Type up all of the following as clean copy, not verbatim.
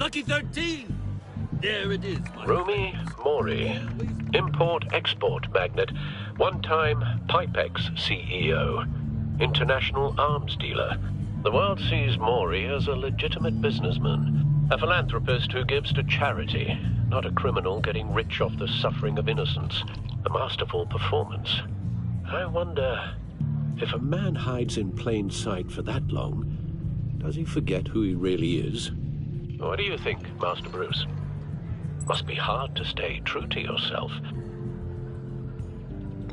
Lucky 13! There it is, my Rumi friends. Mori, import-export magnate, one-time Pipex CEO, international arms dealer. The world sees Mori as a legitimate businessman, a philanthropist who gives to charity, not a criminal getting rich off the suffering of innocence. A masterful performance. I wonder, if a man hides in plain sight for that long, does he forget who he really is? What do you think, Master Bruce? Must be hard to stay true to yourself.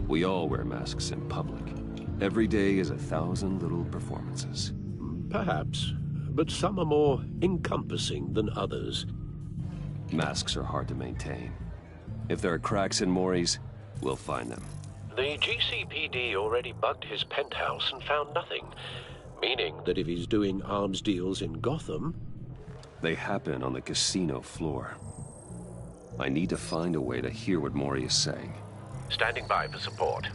We all wear masks in public. Every day is 1,000 little performances. Perhaps, but some are more encompassing than others. Masks are hard to maintain. If there are cracks in Mori's, we'll find them. The GCPD already bugged his penthouse and found nothing, meaning that if he's doing arms deals in Gotham... They happen on the casino floor. I need to find a way to hear what Mori is saying. Standing by for support.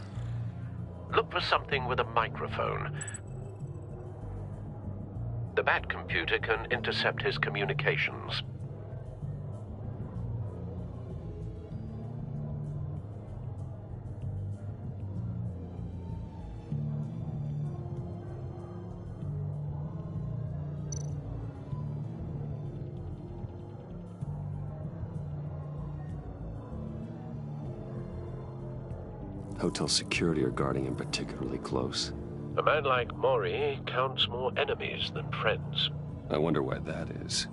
Look for something with a microphone. The Bat computer can intercept his communications. Hotel security are guarding him particularly close. A man like Mori counts more enemies than friends. I wonder why that is.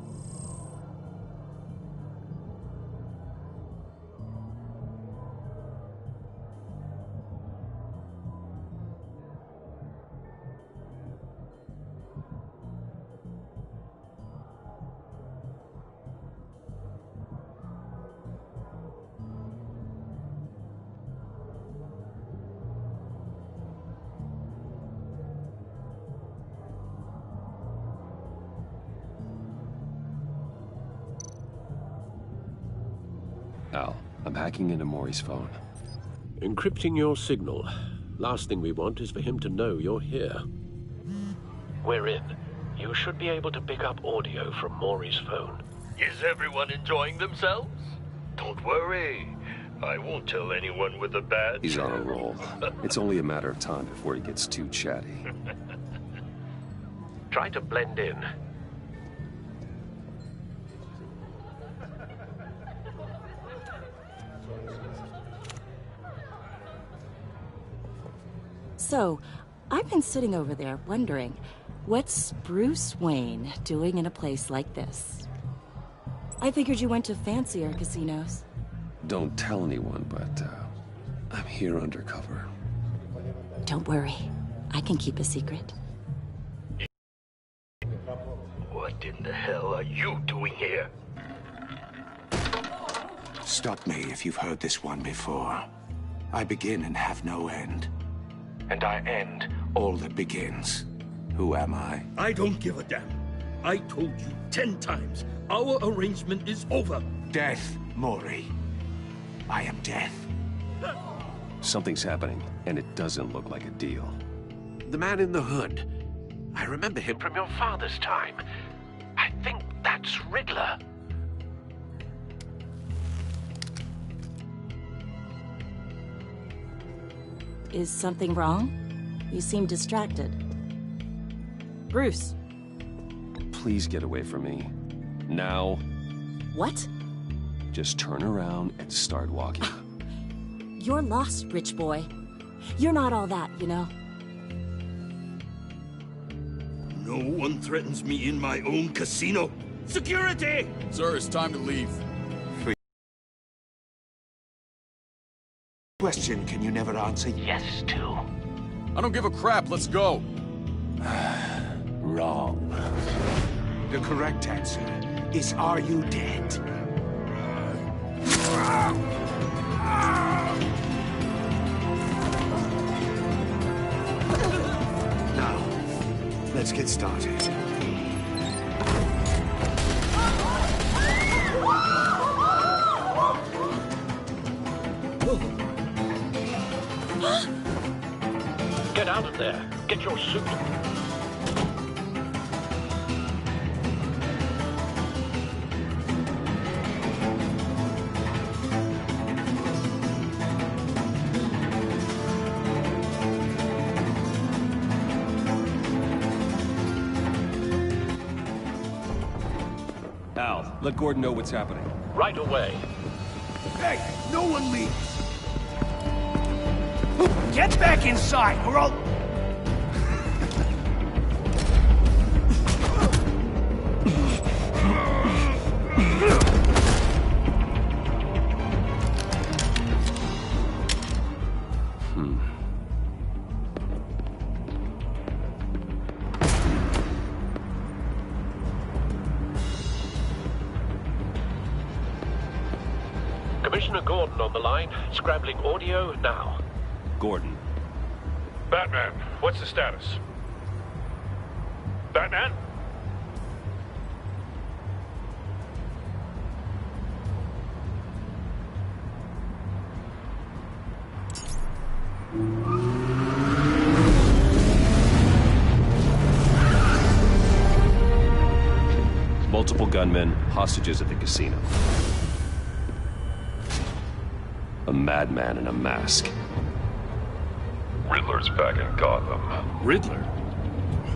Al, I'm hacking into Mori's phone. Encrypting your signal. Last thing we want is for him to know you're here. We're in. You should be able to pick up audio from Mori's phone. Is everyone enjoying themselves? Don't worry. I won't tell anyone with a badge. He's on a roll. It's only a matter of time before he gets too chatty. Try to blend in. So, I've been sitting over there wondering, what's Bruce Wayne doing in a place like this? I figured you went to fancier casinos. Don't tell anyone, but I'm here undercover. Don't worry, I can keep a secret. What in the hell are you doing here? Stop me if you've heard this one before. I begin and have no end. And I end all that begins. Who am I? I don't give a damn. I told you 10 times. Our arrangement is over. Death, Mori. I am death. Something's happening, and it doesn't look like a deal. The man in the hood. I remember him from your father's time. I think that's Riddler. Is something wrong? You seem distracted. Bruce. Please get away from me. Now. What? Just turn around and start walking. You're lost, rich boy. You're not all that, you know. No one threatens me in my own casino. Security! Sir, it's time to leave. Question can you never answer Yes to. I don't give a crap, let's go. wrong. The correct answer is, are you dead? Now, let's get started. Get out of there. Get your suit. Let Gordon know what's happening. Right away. Hey, no one leaves! Get back inside, or I'll... Commissioner Gordon on the line, scrambling audio now. Gordon. Batman, what's the status? Batman? Multiple gunmen, hostages at the casino. A madman in a mask. Riddler's back in Gotham. Riddler?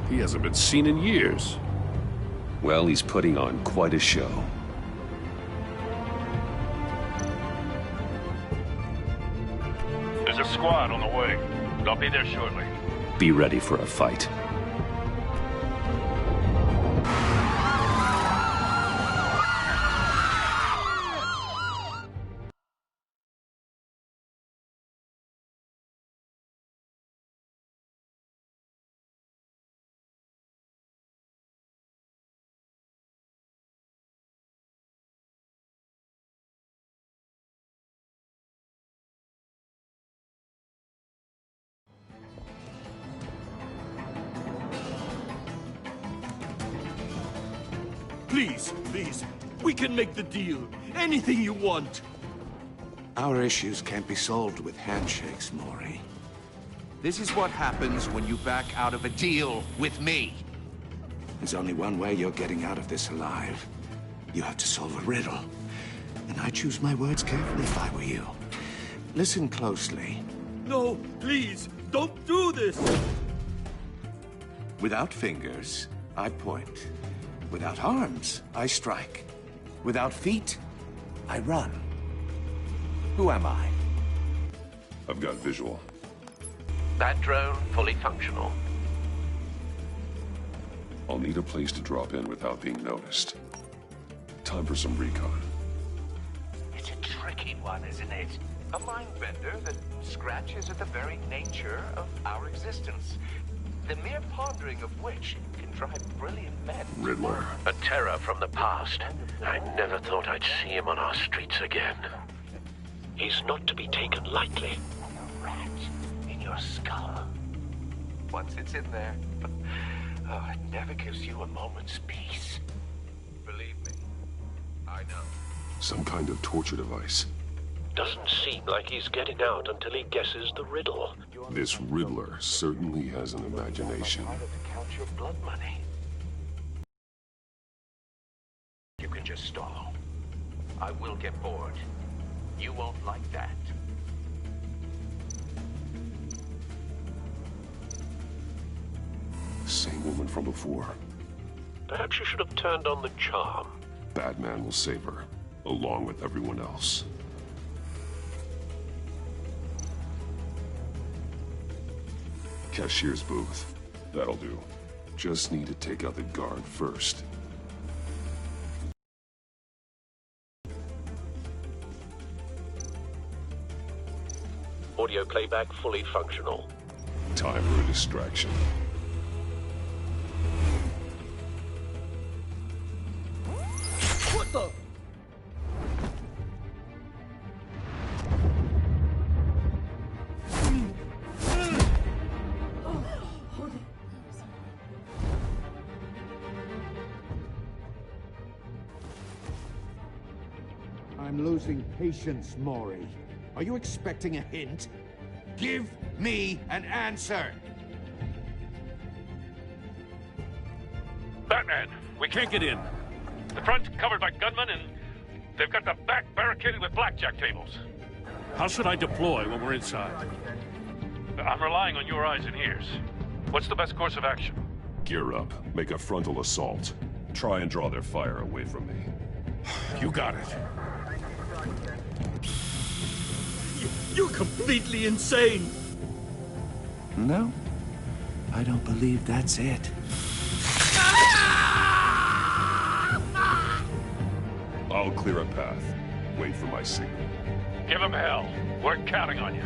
He hasn't been seen in years. Well, he's putting on quite a show. There's a squad on the way. I'll be there shortly. Be ready for a fight. Please, please, we can make the deal. Anything you want. Our issues can't be solved with handshakes, Maury. This is what happens when you back out of a deal with me. There's only one way you're getting out of this alive. You have to solve a riddle. And I choose my words carefully if I were you. Listen closely. No, please, don't do this. Without fingers, I point. Without arms, I strike. Without feet, I run. Who am I? I've got visual. That drone fully functional. I'll need a place to drop in without being noticed. Time for some recon. It's a tricky one, isn't it? A mind bender that scratches at the very nature of our existence. The mere pondering of which can drive brilliant men. Riddler. A terror from the past. I never thought I'd see him on our streets again. He's not to be taken lightly. A rat in your skull. Once it's in there, it never gives you a moment's peace. Believe me, I know. Some kind of torture device. Doesn't seem like he's getting out until he guesses the riddle. This Riddler certainly has an imagination. Harder to count your blood money. You can just stall. I will get bored. You won't like that. Same woman from before. Perhaps you should have turned on the charm. Batman will save her, along with everyone else. Cashier's booth. That'll do. Just need to take out the guard first. Audio playback fully functional. Time for a distraction. What the? I'm losing patience, Maury. Are you expecting a hint? Give me an answer! Batman, we can't get in. The front's covered by gunmen, and they've got the back barricaded with blackjack tables. How should I deploy when we're inside? I'm relying on your eyes and ears. What's the best course of action? Gear up. Make a frontal assault. Try and draw their fire away from me. You got it. You're completely insane! No, I don't believe that's it. I'll clear a path. Wait for my signal. Give him hell. We're counting on you.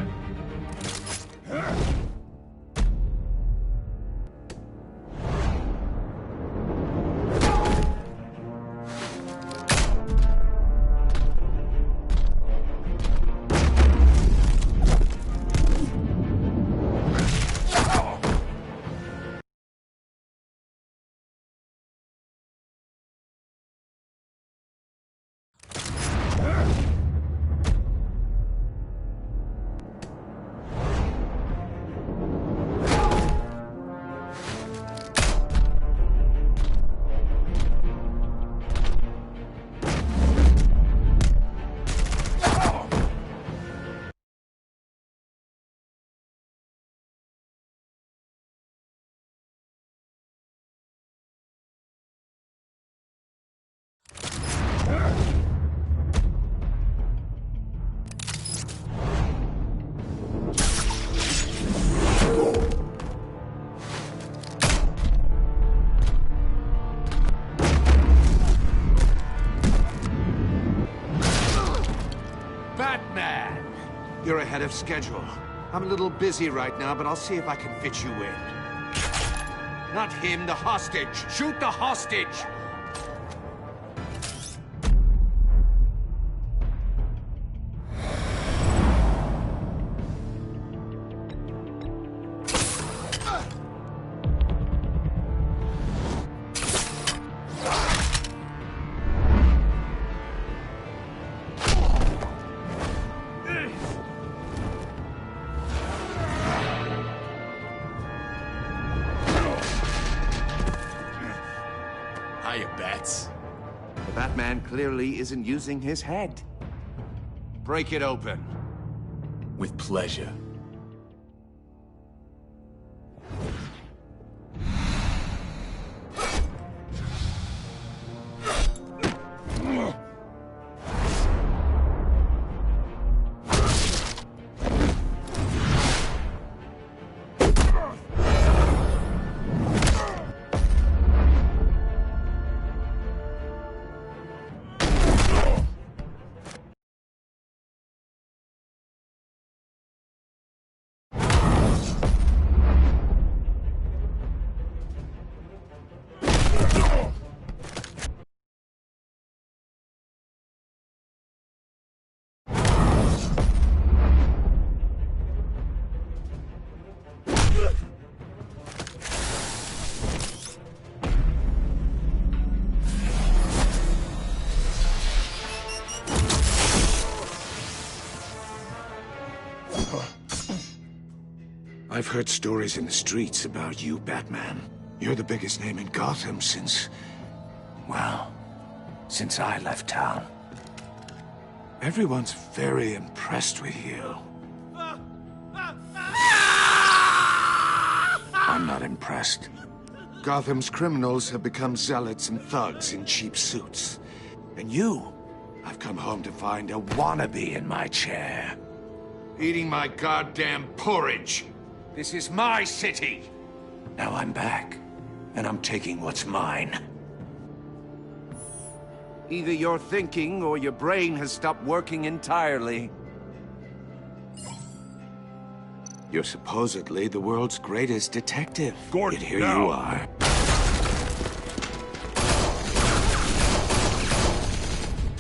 Batman! You're ahead of schedule. I'm a little busy right now, but I'll see if I can fit you in. Not him, the hostage! Shoot the hostage! Hiya, Bats. The Batman clearly isn't using his head. Break it open. With pleasure. I've heard stories in the streets about you, Batman. You're the biggest name in Gotham since... well, since I left town. Everyone's very impressed with you. I'm not impressed. Gotham's criminals have become zealots and thugs in cheap suits. And you, I've come home to find a wannabe in my chair. Eating my goddamn porridge. This is my city. Now I'm back, and I'm taking what's mine. Either you're thinking or your brain has stopped working entirely. You're supposedly the world's greatest detective. Gordon, Yet here now. you are.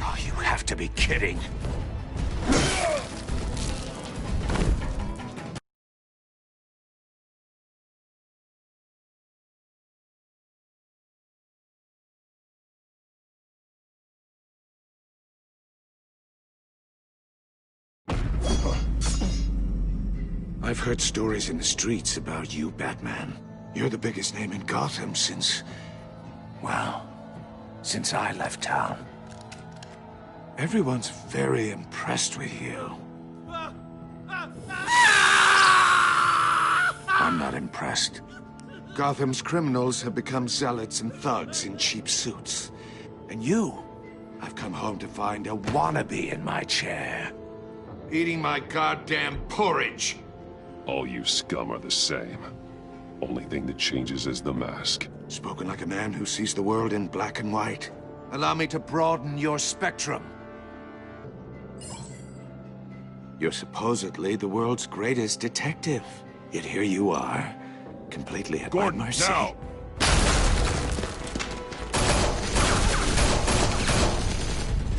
Oh, you have to be kidding. I've heard stories in the streets about you, Batman. You're the biggest name in Gotham since... well, since I left town. Everyone's very impressed with you. I'm not impressed. Gotham's criminals have become zealots and thugs in cheap suits. And you, I've come home to find a wannabe in my chair. Eating my goddamn porridge. All you scum are the same. Only thing that changes is the mask. Spoken like a man who sees the world in black and white. Allow me to broaden your spectrum. You're supposedly the world's greatest detective. Yet here you are, completely at my mercy. Now!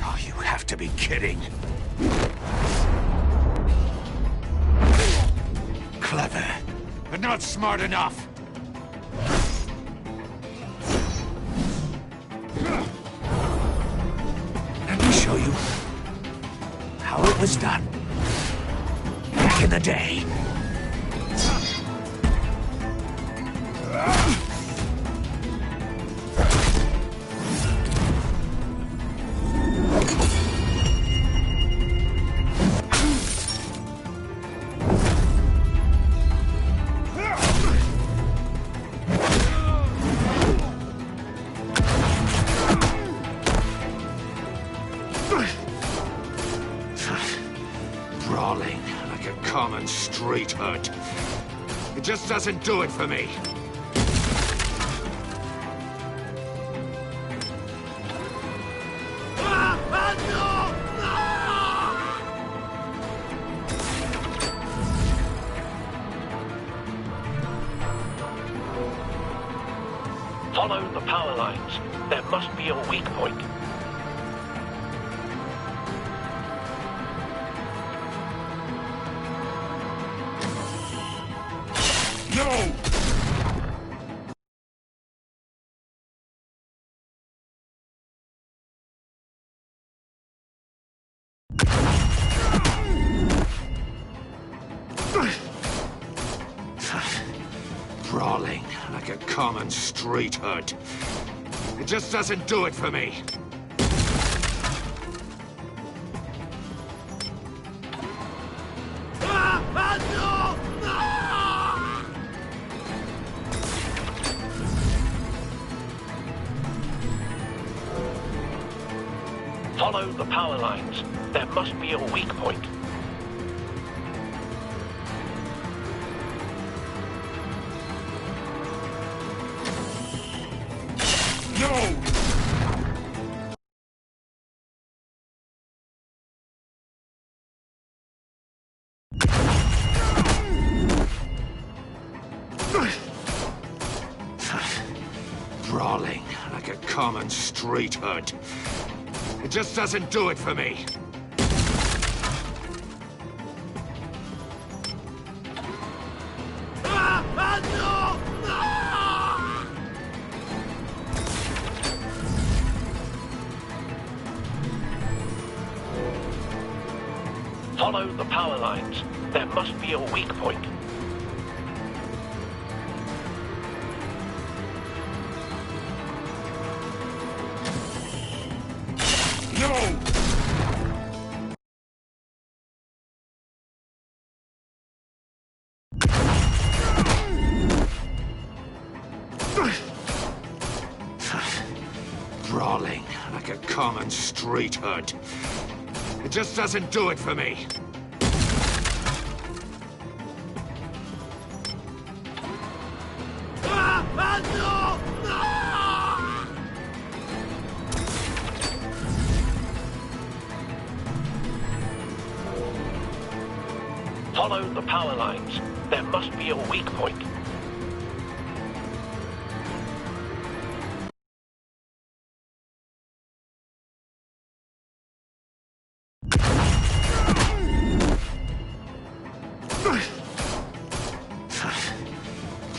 Oh, you have to be kidding. Clever, but not smart enough. Let me show you how it was done back in the day. Brawling like a common street hood. It just doesn't do it for me. Follow the power lines. There must be a weak point. No! Brawling like a common street hood. It just doesn't do it for me. Follow the power lines. There must be a weak point. No! Brawling like a common street hood. It just doesn't do it for me. Follow the power lines. There must be a weak point. No! Brawling like a common street hood. It just doesn't do it for me. Follow the power lines. There must be a weak point.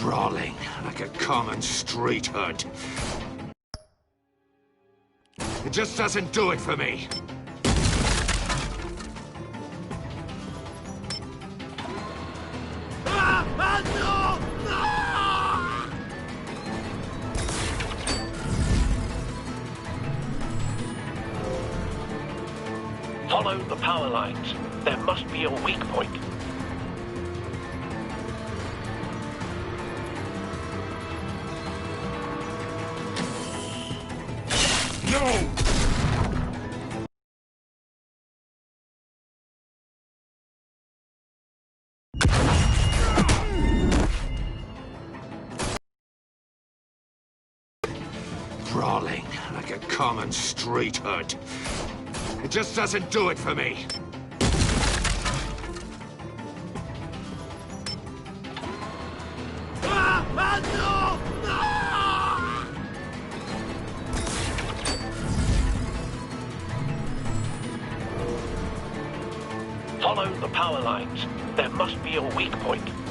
Brawling like a common street hood. It just doesn't do it for me. Follow the power lines. There must be a weak point. No! Brawling like a common street hood. It just doesn't do it for me. Follow the power lines. There must be a weak point.